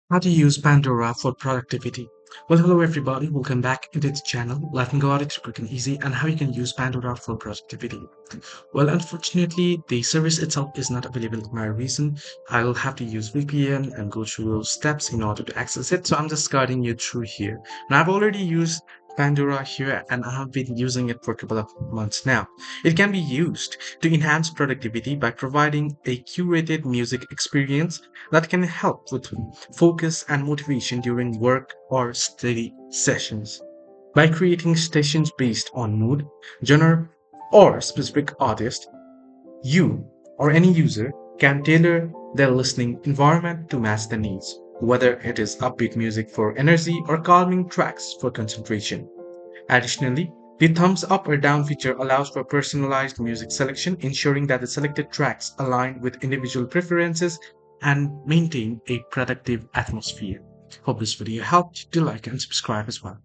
How to use Pandora for productivity. Well, hello everybody, welcome back into the channel. Let me go at it quick and easy and how you can use Pandora for productivity. Well, unfortunately, the service itself is not available for my reason. I'll have to use VPN and go through those steps in order to access it. So I'm just guiding you through here. Now I've already used Pandora here and I have been using it for a couple of months now. It can be used to enhance productivity by providing a curated music experience that can help with focus and motivation during work or study sessions. By creating stations based on mood, genre, or specific artist, you or any user can tailor their listening environment to match their needs, whether it is upbeat music for energy or calming tracks for concentration. Additionally, the thumbs up or down feature allows for personalized music selection, ensuring that the selected tracks align with individual preferences and maintain a productive atmosphere. Hope this video helped. Do like and subscribe as well.